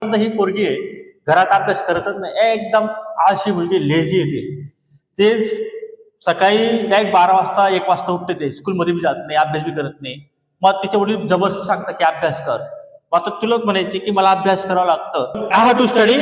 ही पोरगी आहे, घरात अभ्यास करतच नाही, एकदम आळशी मुलगी, लेझी येते. ते सकाळी डायरेक्ट 12 वाजता 1 वाजता उठते, ते स्कूलमध्ये बी जात नाही, अभ्यास बी करत नाही. मग तिचे वडील जबरदस्ती सांगतात की अभ्यास कर. मग आता तुला म्हणायचे की मला अभ्यास करावा लागतं. I have to study.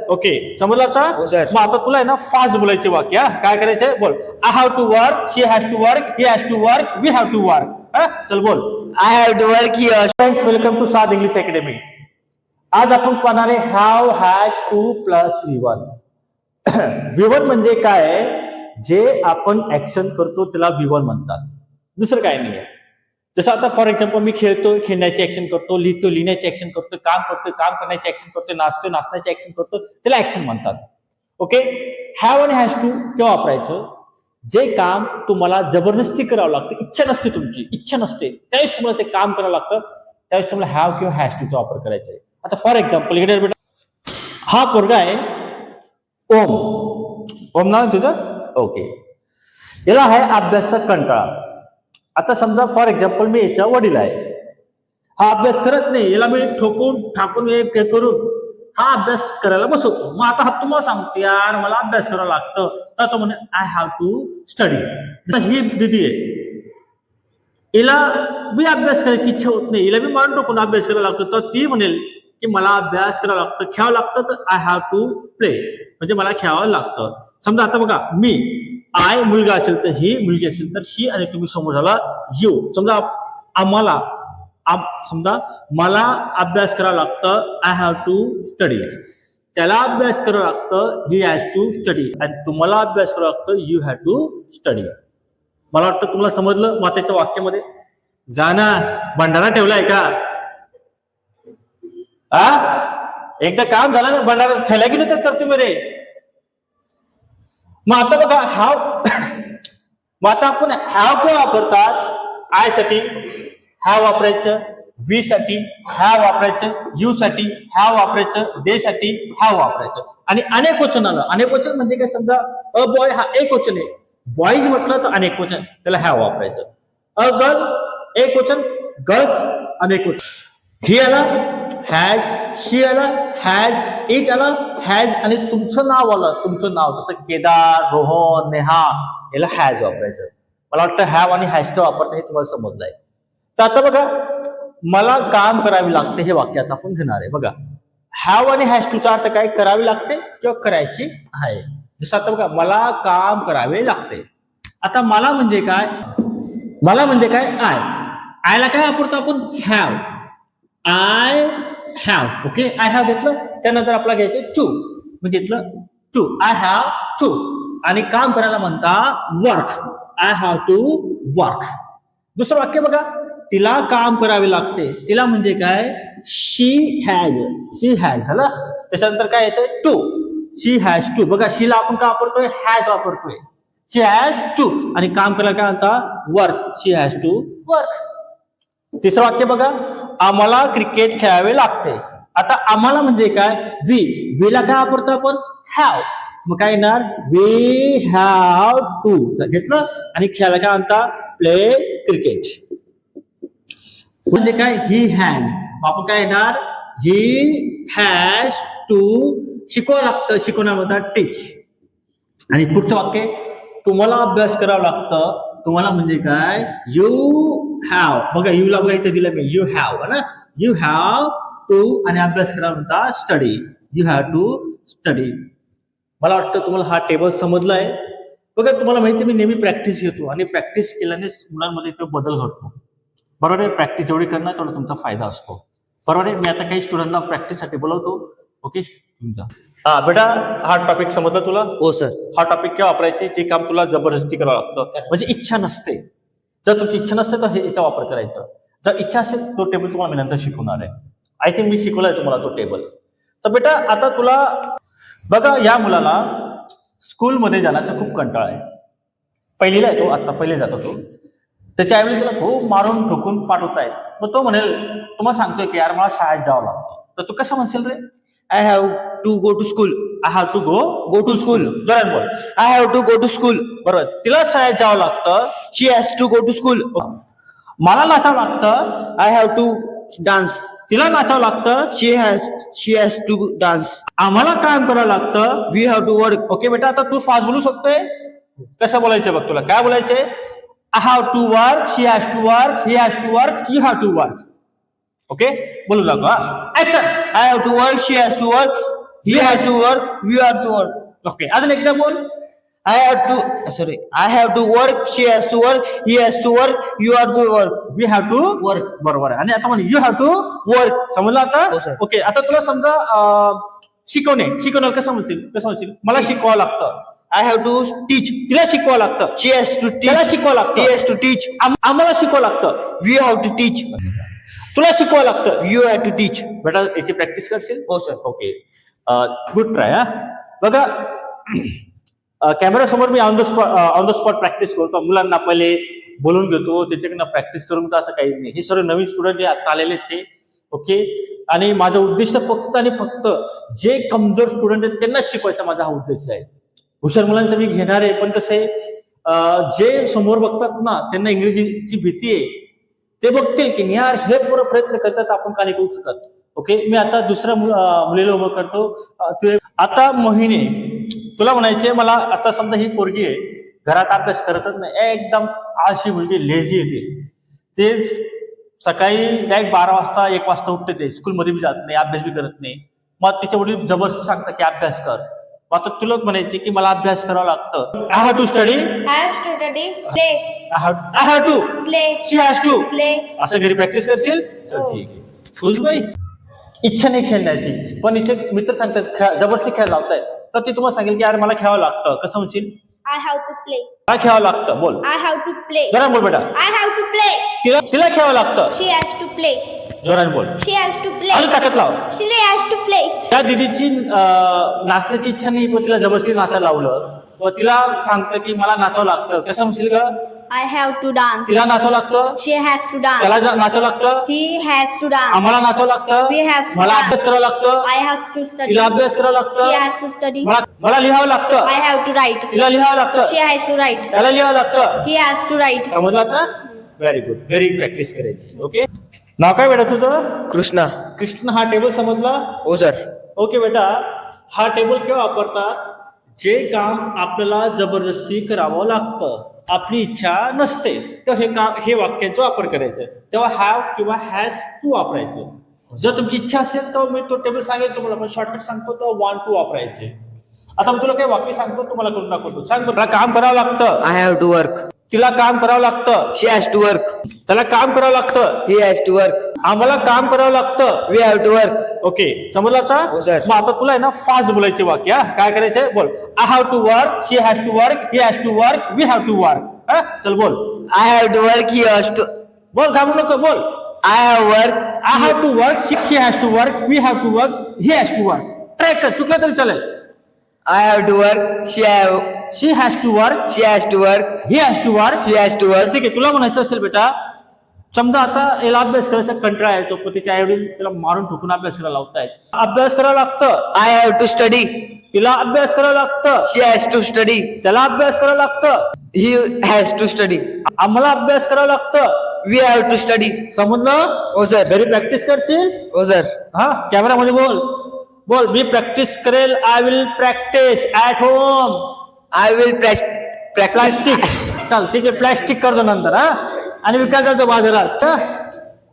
Okay, समजलं आता? मग आता तुला आहे ना फास्ट बोलायचे वाक्य. काय करायचंय? बोल. I have to work, she has to work, he has to work, we have to work. चल बोल. I have to work here. Friends, welcome to Saad English academy. आज आपण पाहणार आहे have, has two plus V1. V1 म्हणजे काय? जे आपण ऍक्शन करतो त्याला V1 म्हणतात, दुसरं काय नाही आहे. जसं आता फॉर एक्झाम्पल मी खेळतो, खेळण्याची ऍक्शन करतो, लिहितो, लिहिण्याची ऍक्शन करतो, काम करतो, काम करण्याची ऍक्शन करतो, नाचतो, नाचण्याची ऍक्शन करतो, त्याला ऍक्शन म्हणतात. ओके, हॅव आणि हॅज टू केव्हा वापरायचं? जे काम तुम्हाला जबरदस्ती करावं लागतं, इच्छा नसते, तुमची इच्छा नसते, त्यावेळेस तुम्हाला ते काम करावं लागतं, त्यावेळेस तुम्हाला हॅव किंवा हॅज टूचा वापर करायचा आहे. आता फॉर एक्झाम्पल इकडे बेटा, हा पोरगा आहे ओम. ओम नाव तुझं? ओके, याला आहे अभ्यासाचा कंटाळा. आता समजा फॉर एक्झाम्पल मी याचा वडील आहे, हा अभ्यास करत नाही, याला मी ठोकून ठाकून करून हा अभ्यास करायला बसवतो. मग आता हा तुम्हाला सांगतो यार मला अभ्यास करावं लागतं, तर तो म्हणे आय हॅव टू स्टडी. ही दिदी आहे, हिला बी अभ्यास करायची इच्छा होत नाही, हिला बी मारून टाकून अभ्यास करायला लागतो, तर ती म्हणेल की मला अभ्यास करावा लागतं, खेळावं लागतं, तर आय हॅव टू प्ले, म्हणजे मला खेळावं लागतं. समजा आता बघा, मी आय मुलगा असेल तर ही, मुलगी असेल तर शी, आणि तुम्ही समोर झाला यू. समजा आम्हाला समजा मला अभ्यास करावा लागतं, आय हॅव टू स्टडी. त्याला अभ्यास करावं लागतं, ही हॅज टू स्टडी. आणि तुम्हाला अभ्यास करावा लागतं, यू हॅव टू स्टडी. मला वाटतं तुम्हाला समजलं. मातेच्या वाक्यामध्ये जाना भंडारा ठेवलाय का? एकदा काम झालं ना, भंडारा ठेवला की नाही तर तुम्ही रे. मग आता बघा हॅव, मग आता आपण हॅव केव्हा वापरतात? आय साठी हॅव वापरायचं, वी साठी हॅव वापरायचं, यू साठी हॅव वापरायचं, दे साठी हॅव वापरायचं. आणि अनेक वचन आलं. अनेक वचन म्हणजे काय? समजा अ बॉय हा एक वचन आहे, बॉईज म्हटलं तर अनेक वचन, त्याला हॅव वापरायचं. अ गर्ल एक वचन, गर्ल्स अनेक वचन. ही आला हॅज, शी आला हॅज, इट आला हॅज, आणि तुमचं नाव आलं, तुमचं नाव जसं केदार, रोहन, नेहा, याला हॅज वापरायचं. मला वाटतं हॅव आणि हॅज का वापरतं हे तुम्हाला समजलंय. तर आता बघा, मला काम करावे लागते हे वाक्य आता आपण घेणार आहे. बघा, हॅव आणि हॅज टूचा अर्थ काय? करावी लागते किंवा करायची आहे. जसं आता बघा, मला काम करावे लागते. आता मला म्हणजे काय? मला म्हणजे काय? आय. आयला काय वापरतो आपण? Have. I have. Okay, I have घेतलं, त्यानंतर आपला घ्यायचं टू, मी घेतलं टू, आय हॅव टू. आणि काम करायला म्हणता work, I have to work. दुसरं वाक्य बघा, तिला काम करावे लागते, तिला म्हणजे काय? शी हॅज, शी हॅज झालं. त्याच्यानंतर काय यायचं? To, she has to. बघा, शीला आपण काय वापरतोय? हॅज वापरतोय. She has to. आणि काम करायला काय म्हणता? Work, she has to work. तिसरं वाक्य बघा, आम्हाला क्रिकेट खेळावे लागते. आता आम्हाला म्हणजे काय? वी. वीला काय वापरतो आपण? हॅव. मग काय येणार? वी हॅव टू घेतलं. आणि खेळायला काय म्हणता? Play cricket. म्हणजे काय? He has. आपण काय येणार? He has to. शिकवावं लागतं, शिकवणार म्हणतात टीच. आणि पुढचं वाक्य, तुम्हाला अभ्यास करावं लागतं. तुम्हाला म्हणजे काय? You have. बघा, यूला बघा इथे दिलं मी, यू हॅव ना, यू हॅव टू. आणि अभ्यास करा म्हणता study, you have to study. मला वाटतं तुम्हाला हा टेबल समजला आहे. बघा, तुम्हाला माहिती मी नेहमी प्रॅक्टिस घेतो, आणि प्रॅक्टिस केल्याने मुलांमध्ये तो बदल घडतो. बरोबर आहे? प्रॅक्टिस जेवढी करणार तेवढा तुमचा फायदा असतो. बरोबर आहे? मी आता काही स्टुडंटना प्रॅक्टिससाठी बोलवतो. ओके, तुमचा बेटा, हा टॉपिक समजला तुला? हो सर. हा टॉपिक केव्हा वापरायचे? जे काम तुला जबरदस्ती करावं लागतं, म्हणजे इच्छा नसते. जर तुमची इच्छा नसते तर याचा वापर करायचा. जर इच्छा असेल तो टेबल तुम्हाला मी नंतर शिकवणार आहे. आय थिंक मी शिकवलाय तुम्हाला तो टेबल. तर बेटा, आता तुला बघा, या मुलाला स्कूलमध्ये जाण्याचा खूप कंटाळा आहे. पहिलीला आहे तो, आता पहिले जातो तो. त्याच्या ऐवजी त्याला खूप मारून ठोकून पाठवतायत. मग तो म्हणेल, तुम्हाला सांगतोय की यार मला शाळेत जावं लागतं, तर तू कसं म्हणशील रे? I have to go to school. I have to go to school. जोरात बोल. I have to go to school. बरोबर. तिला शाळेत जावं लागतं. She has to go to school. मला नाचावं लागतं. I have to dance. तिला नाचावं लागतं. she has to dance. आम्हाला काम करावं लागतं. We have to work. Okay बेटा, आता तू फास्ट बोलू शकतोय. कसं बोलायचं बघ, तुला काय बोलायचंय? I have to work, she has to work, he has to work, you have to work. Okay, बोलू लागलो. Action. I have to work, she has to work, he has to work, we have to work. Okay, अजून एकदा बोल. I have to work, she has to work, he has to work, you have to work. We have to work. बरोबर आहे. आणि आता म्हण you have to Work. समजलं हो, आता? सर. ओके, आता तुला समजा शिकवणार कसं म्हणशील? मला शिकवावं लागतं. I have to teach, तिला शिकवावं लागतं. she has to त्याला teach, शिकवावं he लागतं. has to teach, आम्हाला शिकवावं लागतं. we have to teach, तुला शिकवावं लागतं. you have to teach. बेटा याची प्रॅक्टिस करशील? हो सर. Okay, good try. हा बघा, कॅमेरा समोर me on the spot practice करतो. मुलांना पहिले बोलून घेतो, त्याच्याकडनं प्रॅक्टिस करून घेतो. असं काही नाही. हे सर्व नवीन स्टुडंट जे आता आलेले आहेत ते. ओके, आणि माझं उद्देश फक्त आणि फक्त जे कमजोर स्टुडंट आहेत त्यांनाच शिकवायचा माझा हा उद्देश आहे. हुशार मुलांचं मी घेणार आहे, पण कसं आहे, जे समोर बघतात ना त्यांना इंग्रजीची भीती आहे, ते बघतील की यार हे पूर्ण प्रयत्न करतात, आपण का नाही करू शकत. ओके, मी आता दुसऱ्या मुलीला उभं करतो. आता मोहिनी, तुला म्हणायचे मला, आता समजा ही पोरगी आहे, घरात अभ्यास करतच नाही, एकदम आळशी मुलगी, लेझी येते. ते सकाळी डायरेक्ट 12 वाजता 1 वाजता उठते, ते स्कूलमध्ये बी जात नाही, अभ्यास बी करत नाही. मग तिच्या वडील जबरदस्ती सांगतात की अभ्यास कर. आता तुला म्हणायचे की मला अभ्यास करावा लागतं. I have to study, I have to study, play, I have to, play, she has to. play. असं घरी प्रॅक्टिस करशील तर हो. ठीक आहे. खुशबाई, इच्छा नाही खेळण्याची, पण इथे मित्र सांगतात जबरदस्ती खेळायला लावतायत, तर ते तुम्हाला सांगेल की यार मला खेळावं लागतं. कसं म्हणशील? I have to play. काय खेळावं लागतं? बोल, I have to play. जोरान बोल बेटा. I have to play. तिला खेळावं लागतं. She has to play. जोरान बोल. She has to play. अजून ताकद लाव. She has to play. त्या दिदीची नाचण्याची इच्छा नाही, पण तिला जबरदस्ती नाचायला लावलं, व तिला सांगतं की मला नाचावं लागतं. कसं म्हणशील ग? I have to dance. तिला नाचावं लागतं, She has to dance. त्याला नाचावं लागतं, He has to dance. आम्हाला नाचावं लागतं, We have to मला dance. अभ्यास करावं लागतं, I have to study. तिला अभ्यास करावं She लागतं, has to study. मला लिहावं लागतं, I have to write. तिला लिहावं लागतं, She has to write. त्याला लिहावं लागतं. He has to write. समजलं आता? Very good. घरी प्रॅक्टिस करायची. ओके, नाव काय बेटा तुझं? Krishna. कृष्ण. हा टेबल समजला? हो सर. ओके बेटा, हा टेबल केव्हा वापरतात? जे काम आपल्याला जबरदस्ती करावं लागतं, आपली इच्छा नसते, तर हे वाक्याचा वापर करायचं. तेव्हा हॅव किंवा हॅज टू वापरायचं. जर तुमची इच्छा असेल तर मी तो टेबल सांगेल तुम्हाला, पण शॉर्टकट सांगतो तर वॉन्ट टू वापरायचे. आता मी तुला काही वाक्य सांगतो, तुम्हाला करून दाखवतो. सांग बरं. काम करावं लागतं, I have to work. तिला काम करावं लागतं, She has to work. त्याला काम करावं लागतं, He has to work. आम्हाला काम करावं लागतं. We have to work. Okay, समजलं आता? हो, सर. मग आता तुला आहे ना फास्ट बोलायचे वाक्य. काय करायचंय? बोल. I have to work, she has to work, he has to work, we have to work. चल बोल. I have to work, he has to. बोल, घाबरू नको. बोल. I have work. I have to work, she has to work, we have to work, he has to work. Track कर, चुकलं तरी चालेल. I have to work. She has to work, She has to work. He has to work. He has to work. ठीक आहे, तुला म्हणायचं असेल बेटा, समजा आता याला अभ्यास करायचा कंटाळा येतो, पण तिच्या आईवडील त्याला मारून ठोकून अभ्यास करायला लावतायत. अभ्यास करावं लागतं, I have to study. तिला अभ्यास करावं लागतं, She has to study. त्याला अभ्यास करावं लागतं, He has to study. आम्हाला अभ्यास करावं लागतं. We have to study. समजलं? हो सर. घरी प्रॅक्टिस करशील? हो सर. हा, कॅमेरामध्ये बोल. बोल, मी प्रॅक्टिस करेल. I will practice at home. I will practice. Plastic. चल ठीक आहे, प्लास्टिक करतो नंतर. हा, आणि विकायला जातो बाजारात.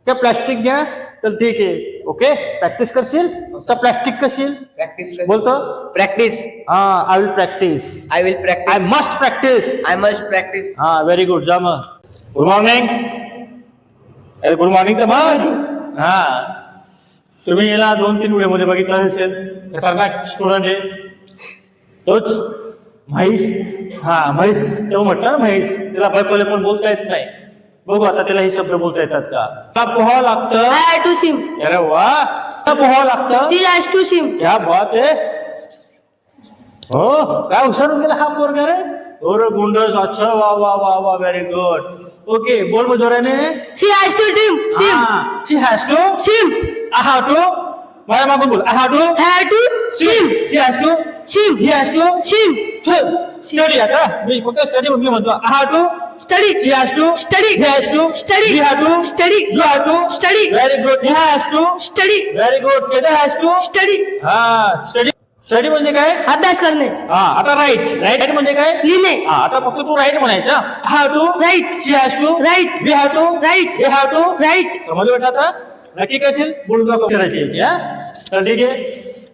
त्या प्लास्टिक घ्या. चल ठीक आहे. ओके, प्रॅक्टिस करशील तर प्लास्टिक करशील. Practice. बोलतो. Practice. हा, I will practice. I will practice. I must practice. I must practice. हा, व्हेरी गुड. जा मग. Good morning. गुड मॉर्निंग तर मग. हा, तुम्ही याला 2-3 व्हिडिओ मध्ये बघितलं असेल. खतरनाक स्टुडंट आहे तोच म्हैस. हा, म्हैस तेव्हा म्हटलं ना, म्हैस. तिला पहिले पण बोलता येत नाही. बघू आता त्याला हे शब्द बोलता येतात का. त्याला पोहावं लागतं. I have to swim. अरे वा, पोहावं लागतं. She has to swim. क्या बात आहे. हो, काय हुशारून गेला हा पोरगा रे. गुंडस. अच्छा, वा वा वा वा, व्हेरी गुड. ओके, बोल मग जोराने. She has to swim. Swim. She has to. Swim. I have to. माझ्या मागून बोल. I have to. Have to swim. She has to. Swim. He has to. Swim. Study. आता मी फक्त स्टडी मी म्हणतो. I have to Study. She has to Study. He has to Study. We have to Study. You have to Study. Very good. Neha has to Study. Very good. Kedar has to Study. हा study study म्हणजे काय अभ्यास करणे. हा आता right right म्हणजे काय लिहिणे. हा आता फक्त तू राईट म्हणायचं have to Right. She has to Right. We have to Right. We have to Right. समजलं बेटा आता नक्की कशील बोलून दाखव करायची याची हा तर ठीक आहे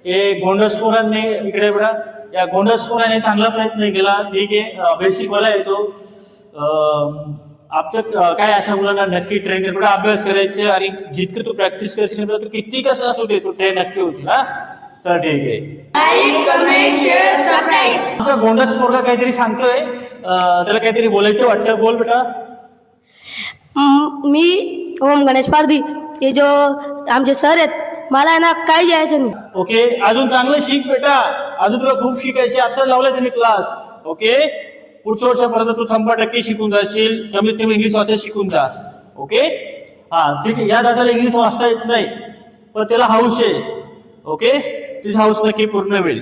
हे गोंडस पोरांनी इकडे बेटा या गोंडस पोराने चांगला प्रयत्न केला ठीक आहे बेसिक वाला येतो आपलं काय अशा मुलांना नक्की ट्रेन कर बेटा अभ्यास करायचे आणि जितकं तू प्रॅक्टिस करशील तू किती कसं असू दे तू ट्रेन नक्की होशील हा तर ठीक आहे आमचा गोंडस पोरगा काहीतरी सांगतोय त्याला काहीतरी बोलायचं वाटतं बोल बेटा मी ओम गणेश पारधी हे जो आमचे सर आहेत मला आहे ना काही यायचं नाही. ओके अजून चांगलं शिक बेटा अजून तुला खूप शिकायचे आता लावलाय तुम्ही क्लास ओके पुढच्या वर्षापर्यंत तू 100% शिकून जाशील कमीत कमी इंग्लिश वाचायला शिकून जा ओके हा ठीक आहे या दादाला इंग्लिश वाचता येत नाही पण त्याला हाऊस आहे ओके तुझी हाऊस नक्की पूर्ण होईल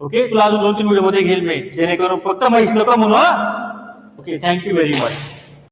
ओके तुला अजून 2-3 व्हिडिओ मध्ये घेईल मी जेणेकरून फक्त माहिती नका म्हणू हा ओके थँक्यू व्हेरी मच